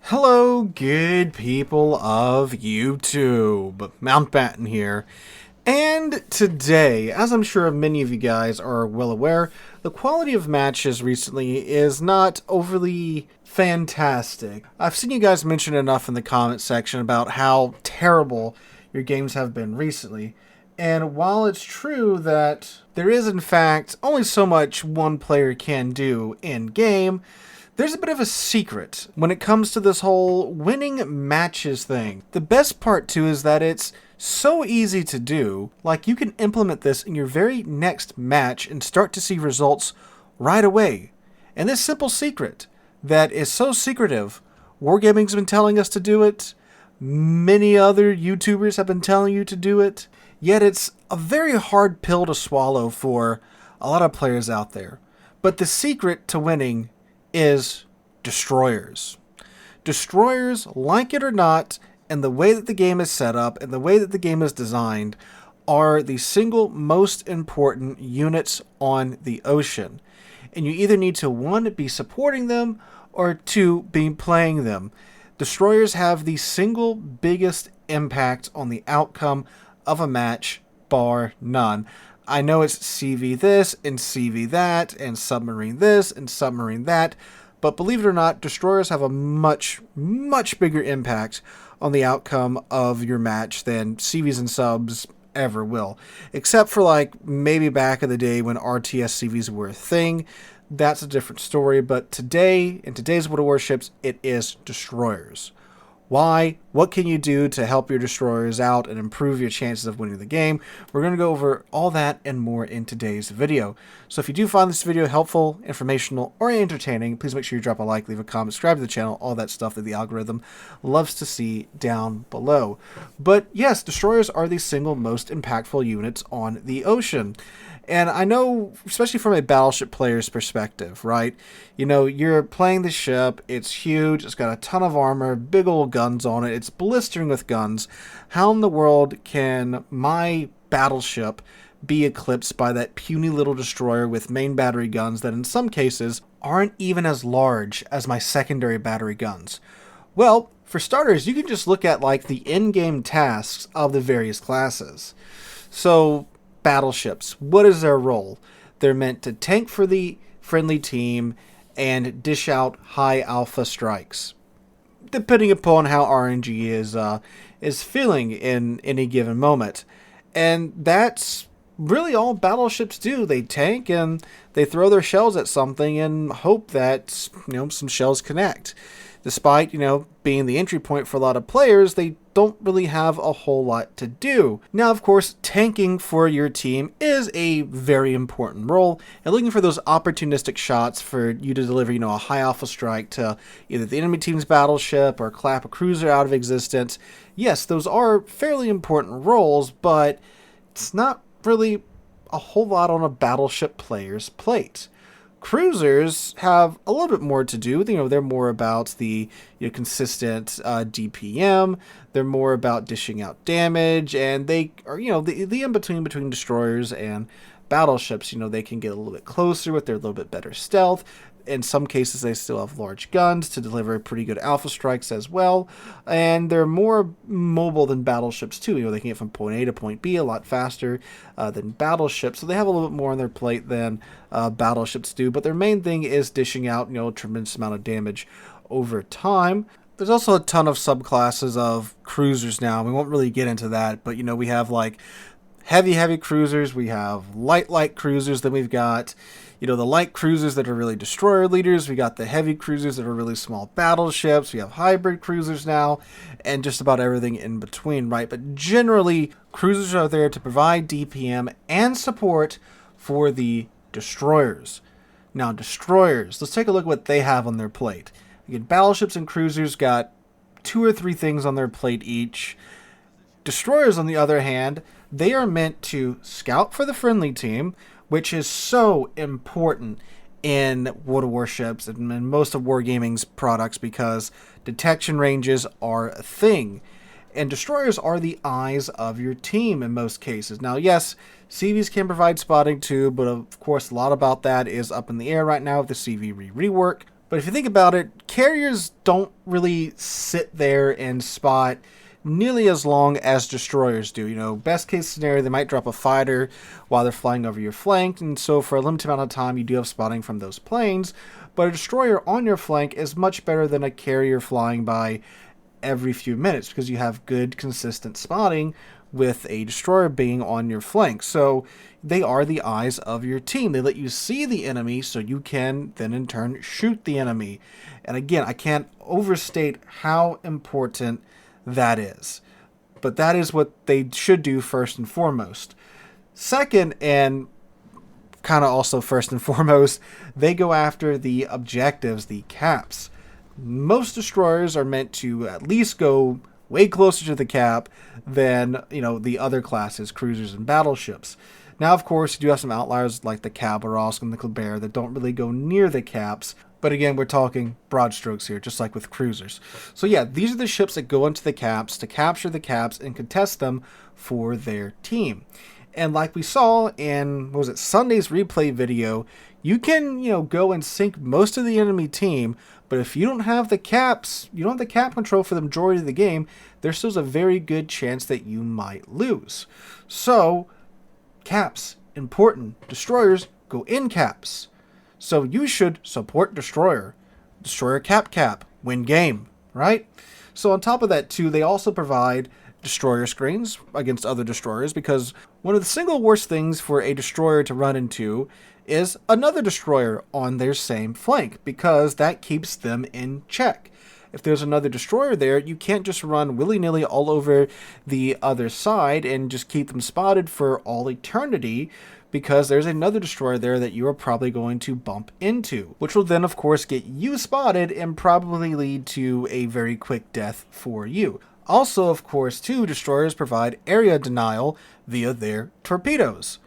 Hello, good people of YouTube. Mountbatten here. And today, as I'm sure many of you guys are well aware, the quality of matches recently is not overly fantastic. I've seen you guys mention enough in the comment section about how terrible your games have been recently. And while it's true that there is in fact only so much one player can do in game, there's a bit of a secret when it comes to this whole winning matches thing. The best part too is that it's so easy to do, like you can implement this in your very next match and start to see results right away. And this simple secret that is so secretive, Wargaming's been telling us to do it, many other YouTubers have been telling you to do it, yet it's a very hard pill to swallow for a lot of players out there. But the secret to winning is destroyers. Destroyers, like it or not, and the way that the game is set up and the way that the game is designed, are the single most important units on the ocean. And you either need to, one, be supporting them, or two, be playing them. Destroyers have the single biggest impact on the outcome of a match, bar none. I know it's CV this and CV that and submarine this and submarine that, but believe it or not, destroyers have a much bigger impact on the outcome of your match than CVs and subs ever will. Except for like maybe back in the day when RTS CVs were a thing. That's a different story, but today, in today's World of Warships, it is destroyers. Why? What can you do to help your destroyers out and improve your chances of winning the game? We're going to go over all that and more in today's video. So if you do find this video helpful, informational, or entertaining, please make sure you drop a like, leave a comment, subscribe to the channel, all that stuff that the algorithm loves to see down below. But yes, destroyers are the single most impactful units on the ocean. And I know, especially from a battleship player's perspective, right? You know, you're playing the ship, it's huge, it's got a ton of armor, big old guns on it, it's blistering with guns. How in the world can my battleship be eclipsed by that puny little destroyer with main battery guns that in some cases aren't even as large as my secondary battery guns? Well, for starters, you can just look at like the in-game tasks of the various classes. So, battleships, what is their role? They're meant to tank for the friendly team and dish out high alpha strikes, depending upon how RNG is feeling in any given moment. And that's really all battleships do. They tank and they throw their shells at something and hope that, some shells connect. Despite, being the entry point for a lot of players, they don't really have a whole lot to do. Now, of course, tanking for your team is a very important role, and looking for those opportunistic shots for you to deliver, a high alpha strike to either the enemy team's battleship or clap a cruiser out of existence. Yes, those are fairly important roles, but it's not really a whole lot on a battleship player's plate. Cruisers have a little bit more to do. They're more about the consistent DPM. They're more about dishing out damage, and they are the in-between between destroyers and battleships. They can get a little bit closer with their little bit better stealth. In some cases, they still have large guns to deliver pretty good alpha strikes as well. And they're more mobile than battleships, too. They can get from point A to point B a lot faster than battleships. So they have a little bit more on their plate than battleships do. But their main thing is dishing out, a tremendous amount of damage over time. There's also a ton of subclasses of cruisers now. We won't really get into that. But, we have, like, heavy cruisers. We have light cruisers. Then we've got the light cruisers that are really destroyer leaders. We got the heavy cruisers that are really small battleships. We have hybrid cruisers now, and just about everything in between, right? But generally, cruisers are there to provide DPM and support for the destroyers. Now, destroyers, let's take a look at what they have on their plate. Again, battleships and cruisers got 2 or 3 things on their plate each. Destroyers, on the other hand, they are meant to scout for the friendly team, which is so important in World of Warships and in most of Wargaming's products because detection ranges are a thing. And destroyers are the eyes of your team in most cases. Now, yes, CVs can provide spotting too, but of course a lot about that is up in the air right now with the CV rework. But if you think about it, carriers don't really sit there and spot nearly as long as destroyers do. You know, best case scenario, they might drop a fighter while they're flying over your flank, and so for a limited amount of time, you do have spotting from those planes. But a destroyer on your flank is much better than a carrier flying by every few minutes because you have good, consistent spotting with a destroyer being on your flank. So they are the eyes of your team. They let you see the enemy so you can then in turn shoot the enemy. And again, I can't overstate how important that is. But that is what they should do first and foremost. Second, and kind of also first and foremost, they go after the objectives, the caps. Most destroyers are meant to at least go way closer to the cap than, the other classes, cruisers and battleships. Now, of course, you do have some outliers like the Khabarovsk and the Kleber that don't really go near the caps. But again, we're talking broad strokes here, just like with cruisers. So yeah, these are the ships that go into the caps to capture the caps and contest them for their team. And like we saw in, Sunday's replay video, you can, go and sink most of the enemy team, but if you don't have the caps, you don't have the cap control for the majority of the game, there's still a very good chance that you might lose. So, caps, important. Destroyers go in caps. So you should support destroyer. Destroyer cap, win game, right? So on top of that too, they also provide destroyer screens against other destroyers, because one of the single worst things for a destroyer to run into is another destroyer on their same flank, because that keeps them in check. If there's another destroyer there, you can't just run willy-nilly all over the other side and just keep them spotted for all eternity, because there's another destroyer there that you are probably going to bump into, which will then of course get you spotted and probably lead to a very quick death for you. Also, of course, too, destroyers provide area denial via their torpedoes.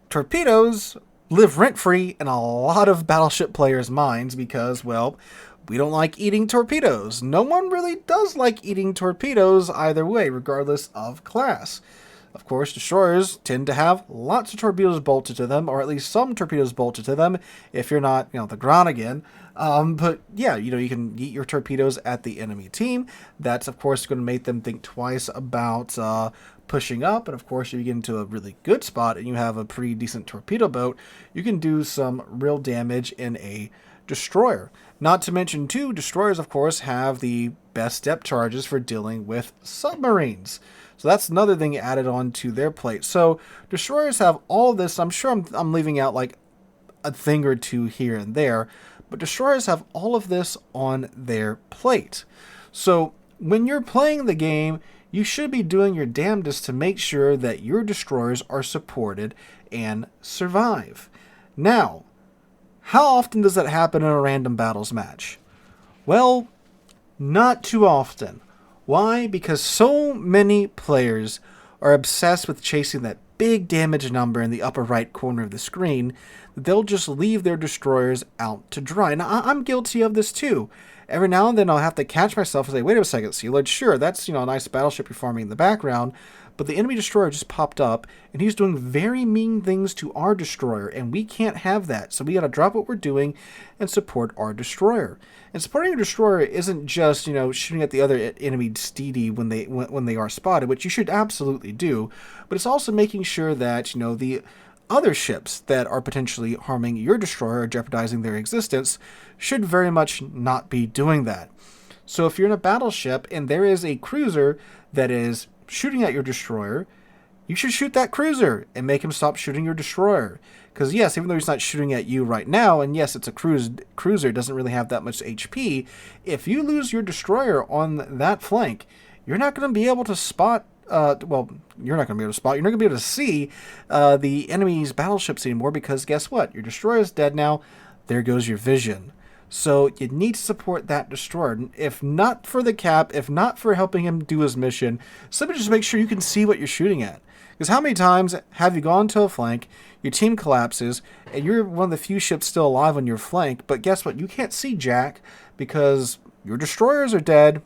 Torpedoes live rent-free in a lot of battleship players' minds because, well, we don't like eating torpedoes. No one really does like eating torpedoes either way, regardless of class. Of course, destroyers tend to have lots of torpedoes bolted to them, or at least some torpedoes bolted to them, if you're not, the Groningen. But yeah, you can eat your torpedoes at the enemy team. That's, of course, going to make them think twice about pushing up. And of course, if you get into a really good spot and you have a pretty decent torpedo boat, you can do some real damage in a destroyer. Not to mention, too, destroyers, of course, have the best depth charges for dealing with submarines. So that's another thing added on to their plate. So destroyers have all this. I'm sure I'm leaving out like a thing or two here and there, but destroyers have all of this on their plate. So when you're playing the game, you should be doing your damnedest to make sure that your destroyers are supported and survive. Now, how often does that happen in a random battles match? Well, not too often. Why? Because so many players are obsessed with chasing that big damage number in the upper right corner of the screen that they'll just leave their destroyers out to dry. And I'm guilty of this too. Every now and then I'll have to catch myself and say, wait a second, Sealord, sure, that's a nice battleship you're farming in the background, but the enemy destroyer just popped up, and he's doing very mean things to our destroyer, and we can't have that. So we got to drop what we're doing and support our destroyer. And supporting a destroyer isn't just shooting at the other enemy steedy when they are spotted, which you should absolutely do, but it's also making sure that the other ships that are potentially harming your destroyer or jeopardizing their existence should very much not be doing that. So if you're in a battleship and there is a cruiser that is shooting at your destroyer, you should shoot that cruiser and make him stop shooting your destroyer. Because yes, even though he's not shooting at you right now, and yes, it's a cruiser, doesn't really have that much HP, if you lose your destroyer on that flank, you're not going to be able to spot you're not going to be able to see the enemy's battleships anymore, because guess what? Your destroyer is dead now. There goes your vision. So you need to support that destroyer. If not for the cap, if not for helping him do his mission, simply just make sure you can see what you're shooting at. Because how many times have you gone to a flank, your team collapses, and you're one of the few ships still alive on your flank, but guess what? You can't see jack because your destroyers are dead.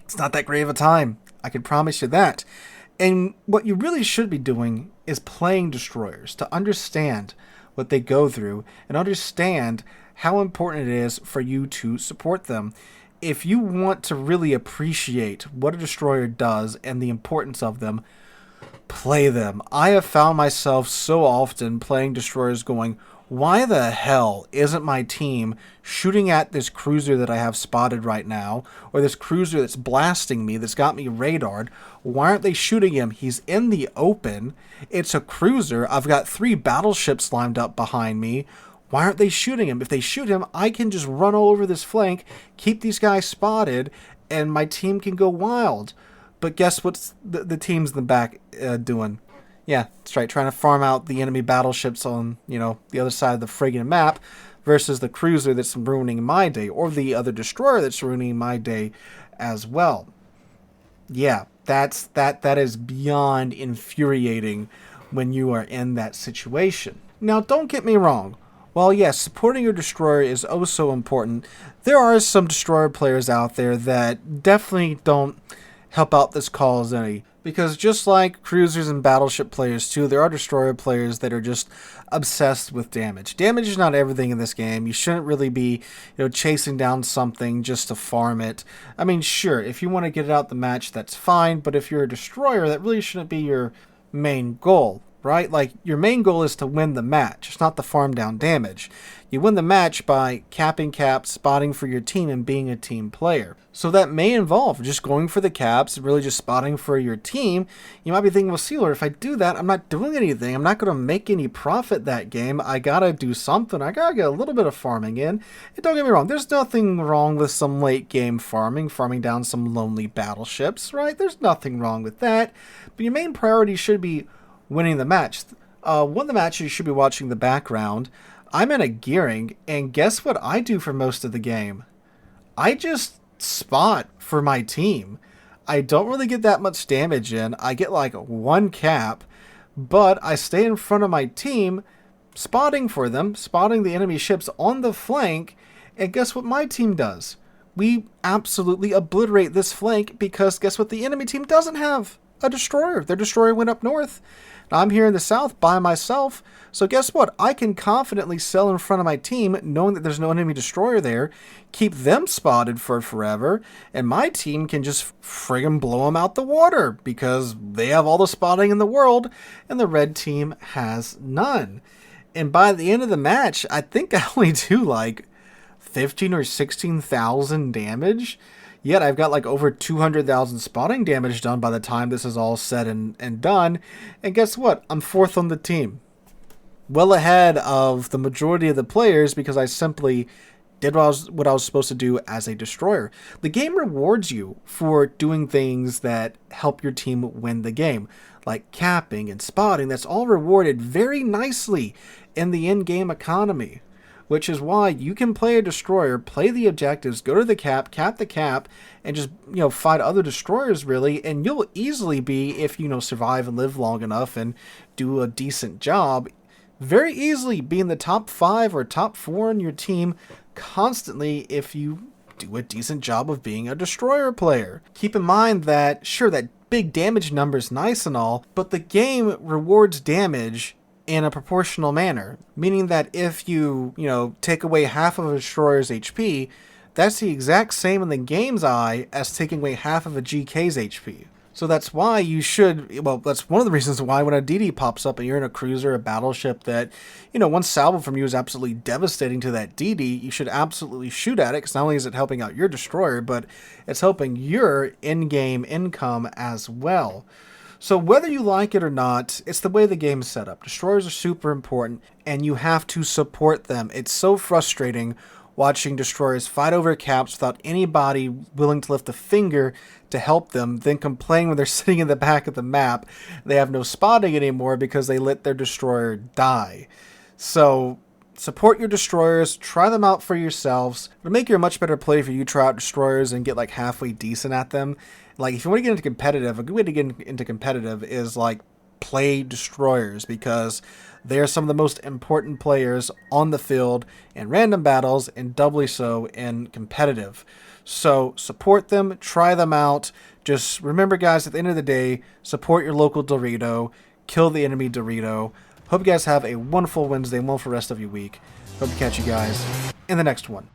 It's not that great of a time. I can promise you that. And what you really should be doing is playing destroyers to understand what they go through and understand how important it is for you to support them. If you want to really appreciate what a destroyer does and the importance of them, play them. I have found myself so often playing destroyers going, why the hell isn't my team shooting at this cruiser that I have spotted right now, or this cruiser that's blasting me, that's got me radared? Why aren't they shooting him? He's in the open. It's a cruiser. I've got 3 battleships lined up behind me. Why aren't they shooting him? If they shoot him, I can just run all over this flank, keep these guys spotted, and my team can go wild. But guess what's the teams in the back doing? Yeah, that's right, trying to farm out the enemy battleships on, the other side of the friggin' map versus the cruiser that's ruining my day, or the other destroyer that's ruining my day as well. Yeah, that is beyond infuriating when you are in that situation. Now, don't get me wrong. While yes, supporting your destroyer is oh so important, there are some destroyer players out there that definitely don't help out this cause any. Because just like cruisers and battleship players too, there are destroyer players that are just obsessed with damage. Damage is not everything in this game. You shouldn't really be, chasing down something just to farm it. I mean, sure, if you want to get it out the match, that's fine. But if you're a destroyer, that really shouldn't be your main goal, right? Like, your main goal is to win the match. It's not to farm down damage. You win the match by capping caps, spotting for your team, and being a team player. So that may involve just going for the caps, really just spotting for your team. You might be thinking, well, Sealord, if I do that, I'm not doing anything. I'm not going to make any profit that game. I got to do something. I got to get a little bit of farming in. And don't get me wrong, there's nothing wrong with some late game farming down some lonely battleships, right? There's nothing wrong with that. But your main priority should be winning the match. One of the matches you should be watching the background. I'm in a gearing, and guess what I do for most of the game? I just spot for my team. I don't really get that much damage in. I get like 1 cap, but I stay in front of my team, spotting for them, spotting the enemy ships on the flank, and guess what my team does? We absolutely obliterate this flank because guess what the enemy team doesn't have? A destroyer. Their destroyer went up north. I'm here in the south by myself, so guess what? I can confidently sail in front of my team, knowing that there's no enemy destroyer there, keep them spotted for forever, and my team can just friggin' blow them out the water, because they have all the spotting in the world, and the red team has none. And by the end of the match, I think I only do like 15 or 16,000 damage. Yet I've got like over 200,000 spotting damage done by the time this is all said and done. And guess what? I'm 4th on the team. Well ahead of the majority of the players because I simply did what I was supposed to do as a destroyer. The game rewards you for doing things that help your team win the game. Like capping and spotting. That's all rewarded very nicely in the in-game economy. Which is why you can play a destroyer, play the objectives, go to the cap the cap, and just, fight other destroyers, really, and you'll easily be, if you survive and live long enough and do a decent job, very easily be in the top 5 or top 4 on your team constantly if you do a decent job of being a destroyer player. Keep in mind that, sure, that big damage number is nice and all, but the game rewards damage in a proportional manner, meaning that if you take away half of a destroyer's HP, that's the exact same in the game's eye as taking away half of a GK's HP. So that's why you should, that's one of the reasons why when a DD pops up and you're in a cruiser, a battleship that, one salvo from you is absolutely devastating to that DD, you should absolutely shoot at it, because not only is it helping out your destroyer, but it's helping your in-game income as well. So whether you like it or not, it's the way the game is set up. Destroyers are super important, and you have to support them. It's so frustrating watching destroyers fight over caps without anybody willing to lift a finger to help them, then complain when they're sitting in the back of the map they have no spotting anymore because they let their destroyer die. So support your destroyers, try them out for yourselves. It'll make you a much better player if you try out destroyers and get like halfway decent at them. Like, if you want to get into competitive, a good way to get into competitive is, like, play destroyers, because they're some of the most important players on the field in random battles, and doubly so in competitive. So, support them, try them out. Just remember, guys, at the end of the day, support your local Dorito, kill the enemy Dorito. Hope you guys have a wonderful Wednesday and wonderful rest of your week. Hope to catch you guys in the next one.